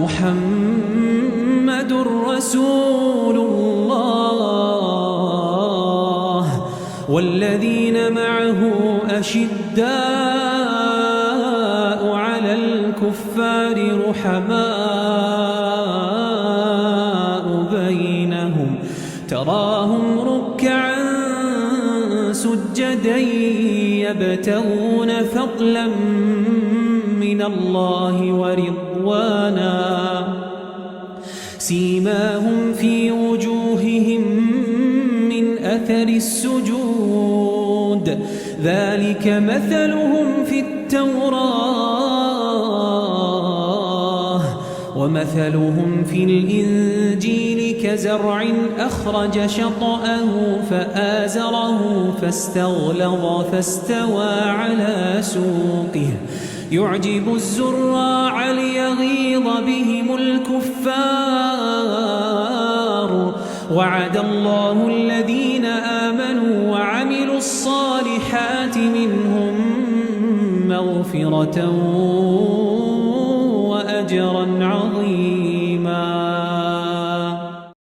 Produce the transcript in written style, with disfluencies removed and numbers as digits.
محمد رسول الله والذين معه أشداء على الكفار رحماء بينهم تراهم ركعا سجدا يبتغون فضلا من الله ورضوانا سيماهم في وجوههم من أثر السجود ذلك مثلهم في التوراة ومثلهم في الإنجيل كزرع أخرج شطأه فآزره فاستغلظ فاستوى على سوقه يعجب الزراع ليغيظ بهم الكفار وعد الله الذين آمنوا وعملوا الصالحات منهم مغفرة وأجرا عظيما.